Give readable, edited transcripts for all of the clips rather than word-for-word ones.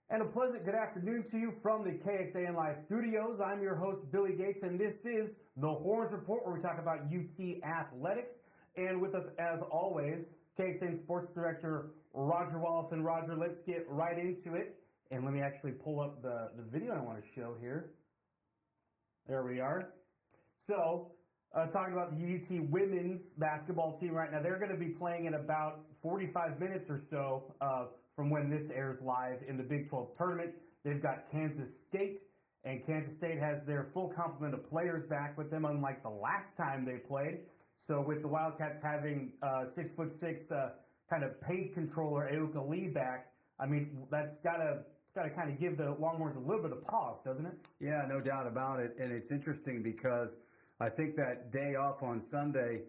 And a pleasant good afternoon to you from the KXAN Live studios. I'm your host, Billy Gates, and this is the Horns Report, where we talk about UT athletics. And with us, as always, KXAN Sports Director Roger Wallace. And Roger, let's get right into it. And let me actually pull up the video I want to show here. There we are. So, talking about the UT women's basketball team right now, they're going to be playing in about 45 minutes or so from when this airs live in the Big 12 tournament. They've got Kansas State, and Kansas State has their full complement of players back with them, unlike the last time they played. So with the Wildcats having 6'6" kind of paint controller Aoka Lee back, I mean, that's got to kind of give the Longhorns a little bit of pause, doesn't it? Yeah, no doubt about it. And it's interesting because I think that day off on Sunday,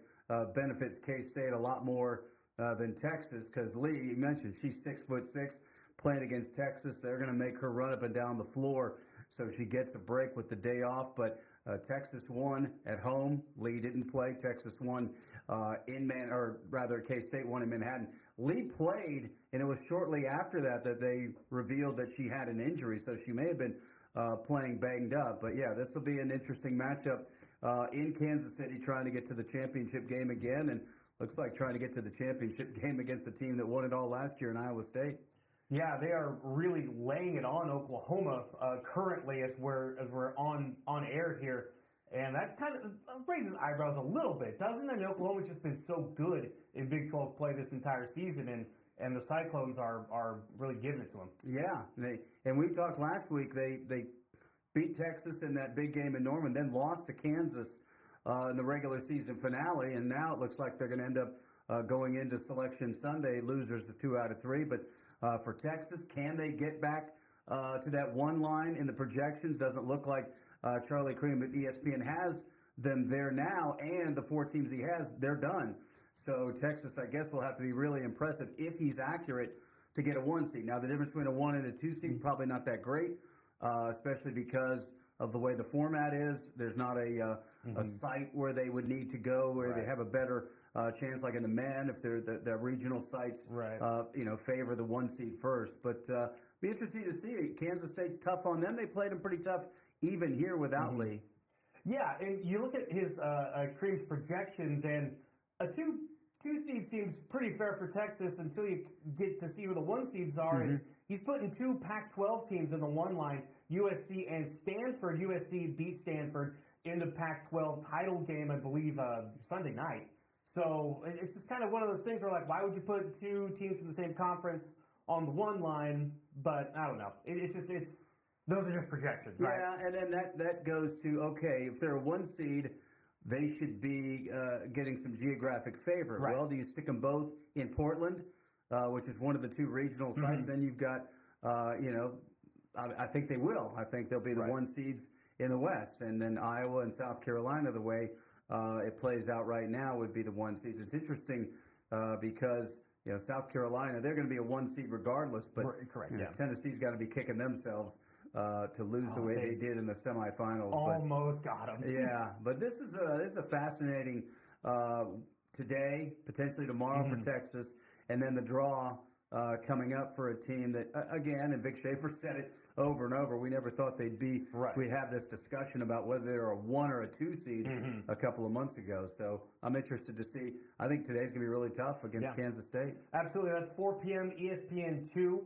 benefits K-State a lot more than Texas, because Lee, you mentioned, she's 6'6", playing against Texas. They're going to make her run up and down the floor, so she gets a break with the day off. But Texas won at home. Lee didn't play. Texas won K-State won in Manhattan. Lee played, and it was shortly after that they revealed that she had an injury, so she may have been playing banged up. But yeah, this will be an interesting matchup in Kansas City, trying to get to the championship game again, and looks like trying to get to the championship game against the team that won it all last year in Iowa State. Yeah, they are really laying it on Oklahoma currently as we're on air here, and that kind of raises eyebrows a little bit, doesn't it? I mean, Oklahoma's just been so good in Big 12 play this entire season, and the Cyclones are really giving it to them. Yeah, and we talked last week. They beat Texas in that big game in Norman, then lost to Kansas in the regular season finale, and now it looks like they're going to end up going into Selection Sunday, losers of 2 out of 3. But for Texas, can they get back to that one line in the projections? Doesn't look like Charlie Cream at ESPN has them there now, and the 4 teams he has, they're done. So Texas, I guess, will have to be really impressive if he's accurate to get a 1 seed. Now, the difference between a 1 and a 2 seed probably not that great, especially because of the way the format is. There's not a site where they would need to go where they have a better chance, like in the men, if they're the regional sites, favor the 1 seed first. But be interesting to see. Kansas State's tough on them. They played them pretty tough even here without Lee. Yeah, and you look at his Cream's projections, and a two seed seems pretty fair for Texas until you get to see who the 1 seeds are. And he's putting 2 Pac-12 teams in the 1 line, USC and Stanford. USC beat Stanford in the Pac-12 title game, I believe, Sunday night. So it's just kind of one of those things where, like, why would you put 2 teams from the same conference on the 1 line? But I don't know. Those are just projections, right? Yeah, and then that goes to, okay, if they're a 1 seed, they should be getting some geographic favor. Right. Well, do you stick them both in Portland, which is one of the 2 regional sites? Then you've got, I think they will. I think they'll be the 1 seeds in the West. And then Iowa and South Carolina, the way it plays out right now, would be the 1 seeds. It's interesting because, South Carolina, they're going to be a 1 seed regardless. But Tennessee's got to be kicking themselves to lose the way they did in the semifinals. Almost got them. Yeah, but this is a fascinating today, potentially tomorrow for Texas, and then the draw coming up for a team that, again, and Vic Schaefer said it over and over, we never thought they'd be, we'd have this discussion about whether they're a 1 or a 2 seed a couple of months ago. So I'm interested to see. I think today's going to be really tough against Kansas State. Absolutely. That's 4 p.m. ESPN2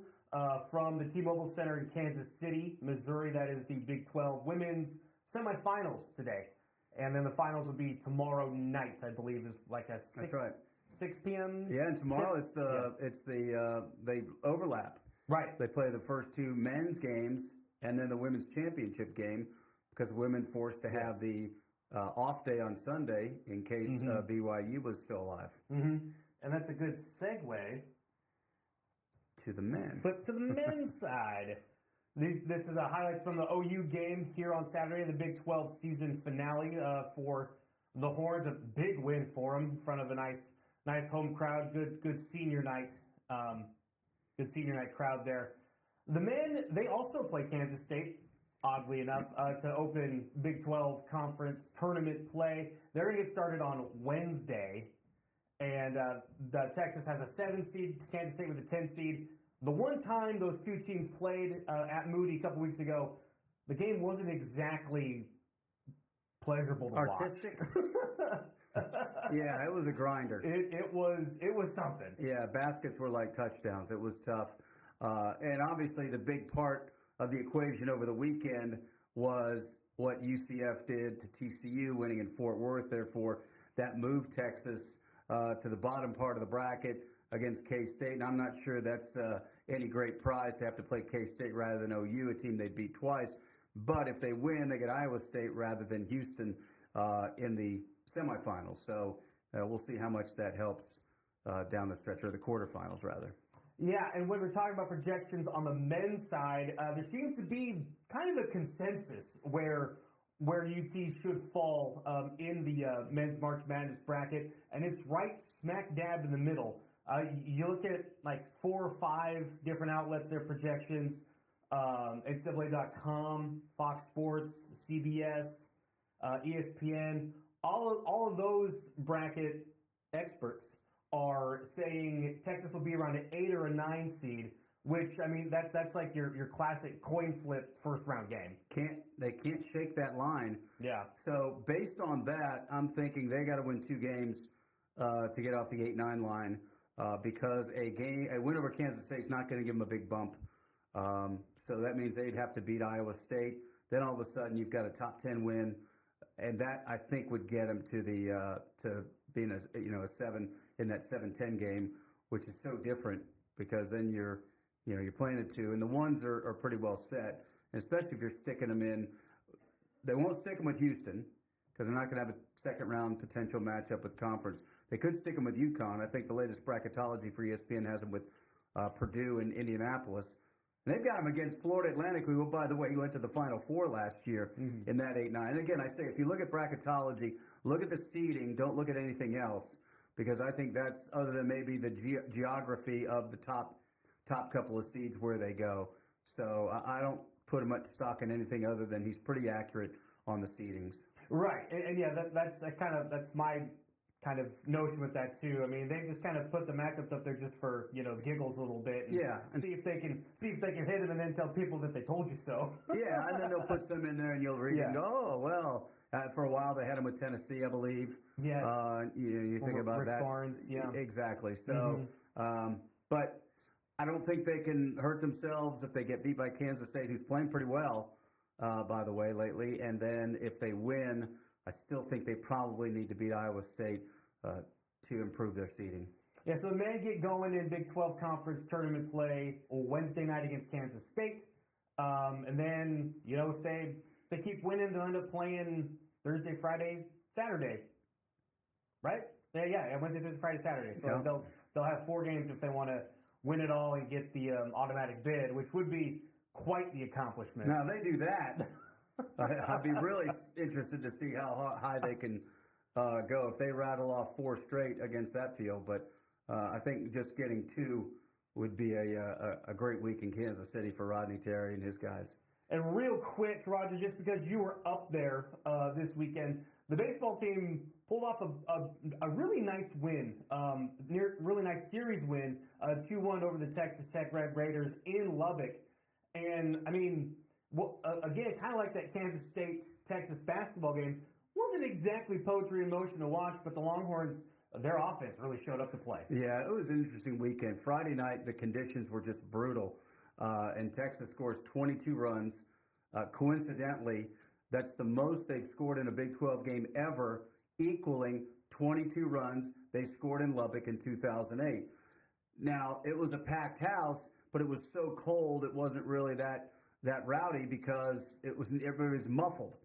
from the T-Mobile Center in Kansas City, Missouri. That is the Big 12 women's semifinals today. And then the finals will be tomorrow night, I believe, is like a 6 p.m. Yeah, and tomorrow they overlap. Right. They play the first 2 men's games and then the women's championship game, because women forced to have the off day on Sunday in case BYU was still alive. And that's a good segue to the men. Flip to the men's side. This is highlights from the OU game here on Saturday, the Big 12 season finale for the Horns. A big win for them in front of a nice home crowd. Good senior night. Good senior night crowd there. The men, they also play Kansas State, oddly enough, to open Big 12 conference tournament play. They're going to get started on Wednesday. And Texas has a 7 seed, Kansas State with a 10 seed. The one time those 2 teams played at Moody a couple weeks ago, the game wasn't exactly pleasurable to artistic. Yeah, it was a grinder. It was something. Yeah, baskets were like touchdowns. It was tough. And obviously the big part of the equation over the weekend was what UCF did to TCU, winning in Fort Worth. Therefore, that moved Texas to the bottom part of the bracket against K-State. And I'm not sure that's any great prize to have to play K-State rather than OU, a team they beat twice. But if they win, they get Iowa State rather than Houston in the semifinals. So we'll see how much that helps down the stretch, or the quarterfinals, rather. Yeah, and when we're talking about projections on the men's side, there seems to be kind of a consensus where where UT should fall in the men's March Madness bracket, and it's right smack dab in the middle. You look at like 4 or 5 different outlets, their projections, NCAA.com, Fox Sports, CBS, ESPN, all of those bracket experts are saying Texas will be around an 8 or a 9 seed, which, I mean, that's like your classic coin flip first round game. They can't shake that line. Yeah. So based on that, I'm thinking they got to win 2 games to get off the 8-9 line because a win over Kansas State is not going to give them a big bump. So that means they'd have to beat Iowa State. Then all of a sudden you've got a top 10 win, and that I think would get them to the to being a 7 in that 7-10 game, which is so different because then you're playing at 2, and the ones are pretty well set, and especially if you're sticking them in. They won't stick them with Houston because they're not going to have a second round potential matchup with conference. They could stick them with UConn. I think the latest bracketology for ESPN has them with Purdue and Indianapolis. And they've got them against Florida Atlantic, who, by the way, went to the Final Four last year in that 8-9. And again, I say, if you look at bracketology, look at the seeding, don't look at anything else, because I think that's, other than maybe the geography of the top couple of seeds, where they go. So I don't put much stock in anything other than he's pretty accurate on the seedings. Right, and yeah, that's my kind of notion with that too. I mean, they just kind of put the matchups up there just for giggles a little bit. And see if they can hit them, and then tell people that they told you so. Yeah, and then they'll put some in there, and you'll read and go, oh well. For a while, they had them with Tennessee, I believe. Yes. You think about Rick that. Barnes, yeah. Exactly. So, but I don't think they can hurt themselves if they get beat by Kansas State, who's playing pretty well, by the way, lately. And then if they win, I still think they probably need to beat Iowa State to improve their seeding. Yeah, so the men get going in Big 12 Conference tournament play Wednesday night against Kansas State. And then, if they keep winning, they'll end up playing Thursday, Friday, Saturday. Right? Yeah, Wednesday, Thursday, Friday, Saturday. So they'll have 4 games if they want to win it all and get the automatic bid, which would be quite the accomplishment. Now, they do that. I'd be really interested to see how high they can go if they rattle off 4 straight against that field. But I think just getting 2 would be a great week in Kansas City for Rodney Terry and his guys. And real quick, Roger, just because you were up there this weekend, the baseball team pulled off a really nice win, really nice series win, 2-1 over the Texas Tech Red Raiders in Lubbock. And, I mean, again, kind of like that Kansas State-Texas basketball game, wasn't exactly poetry in motion to watch, but the Longhorns, their offense really showed up to play. Yeah, it was an interesting weekend. Friday night, the conditions were just brutal. And Texas scores 22 runs. Coincidentally, that's the most they've scored in a Big 12 game ever, equaling 22 runs they scored in Lubbock in 2008. Now, it was a packed house, but it was so cold it wasn't really that rowdy because everybody was muffled.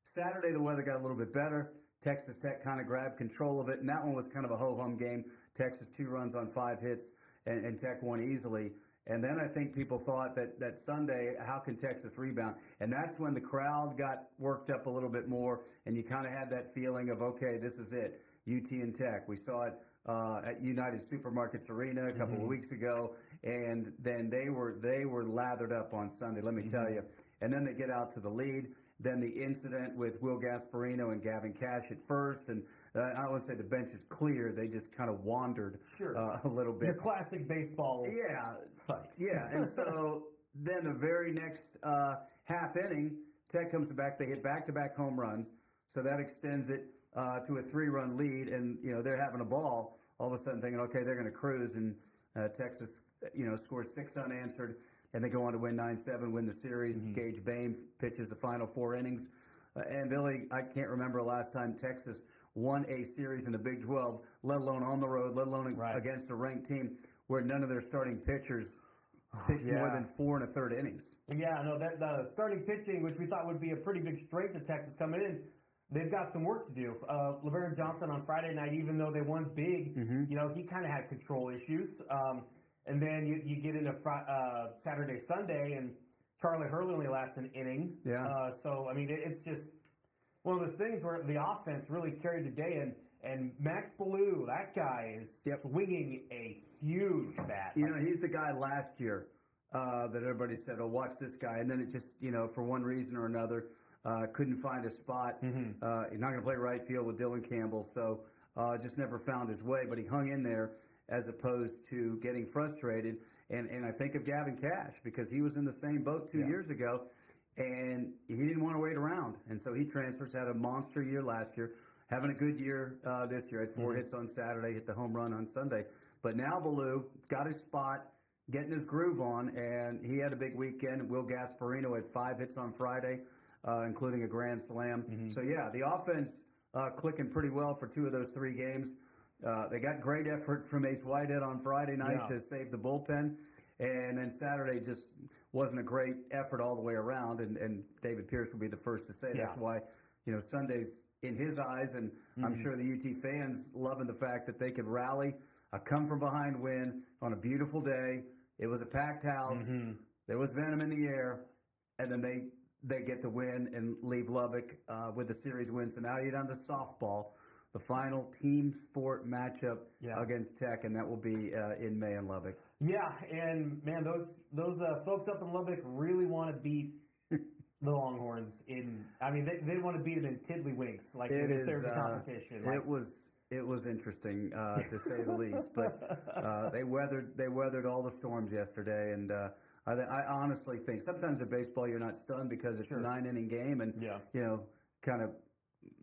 Saturday, the weather got a little bit better. Texas Tech kind of grabbed control of it, and that one was kind of a ho-hum game. Texas 2 runs on 5 hits, and Tech won easily. And then I think people thought that Sunday, how can Texas rebound? And that's when the crowd got worked up a little bit more, and you kind of had that feeling of, okay, this is it, UT and Tech. We saw it at United Supermarkets Arena a couple of weeks ago, and then they were lathered up on Sunday, let me tell you. And then they get out to the lead. Then the incident with Will Gasparino and Gavin Cash at first, and I don't want to say the bench is clear. They just kind of wandered a little bit. Your classic baseball fight. Yeah, and so then the very next half inning, Tech comes back. They hit back-to-back home runs, so that extends it to a 3-run lead, and they're having a ball. All of a sudden thinking, okay, they're going to cruise, and Texas scores 6 unanswered. And they go on to win 9-7, win the series. Gage Bain pitches the final 4 innings. And Billy, I can't remember the last time Texas won a series in the Big 12, let alone on the road, let alone against a ranked team, where none of their starting pitchers pitched more than 4 1/3 innings. Yeah, no, that the starting pitching, which we thought would be a pretty big strength to Texas coming in, they've got some work to do. LeBaron Johnson on Friday night, even though they won big, he kind of had control issues. And then you get into Saturday, Sunday, and Charlie Hurley only lasts an inning. Yeah. So, I mean, it's just one of those things where the offense really carried the day, and Max Ballou, that guy is swinging a huge bat. You know, he's the guy last year that everybody said, "Oh, watch this guy," and then it just, for one reason or another, couldn't find a spot. He's not going to play right field with Dylan Campbell, so just never found his way. But he hung in there as opposed to getting frustrated. And I think of Gavin Cash because he was in the same boat 2 years ago, and he didn't want to wait around, and so he transfers. Had a monster year last year. Having a good year this year. Had 4 hits on Saturday, hit the home run on Sunday. But now Ballou got his spot, getting his groove on, and he had a big weekend. Will Gasparino had 5 hits on Friday, including a grand slam. So, yeah, the offense clicking pretty well for 2 of those 3 games. They got great effort from Ace Whitehead on Friday night to save the bullpen. And then Saturday just wasn't a great effort all the way around, and David Pierce will be the first to say that's why – Sunday's in his eyes, and I'm sure the UT fans loving the fact that they could rally a come-from-behind win on a beautiful day. It was a packed house. There was venom in the air, and then they get the win and leave Lubbock with the series win. So now you're down to softball, the final team sport matchup against Tech, and that will be in May in Lubbock. Yeah, and, man, those folks up in Lubbock really want to beat the Longhorns they want to beat them in tiddlywinks, like if there's a competition. Like. It was interesting to say the least, but they weathered all the storms yesterday, and I honestly think sometimes in baseball you're not stunned because it's a 9-inning game, and kind of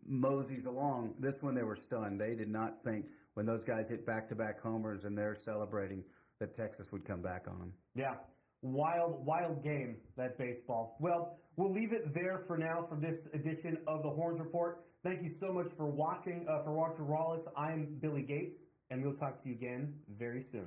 moseys along. This one they were stunned. They did not think when those guys hit back-to-back homers and they're celebrating that Texas would come back on them. Yeah. Wild game, that baseball. Well, we'll leave it there for now for this edition of the Horns Report. Thank you so much for watching, for Roger Wallace. I'm Billy Gates, and we'll talk to you again very soon.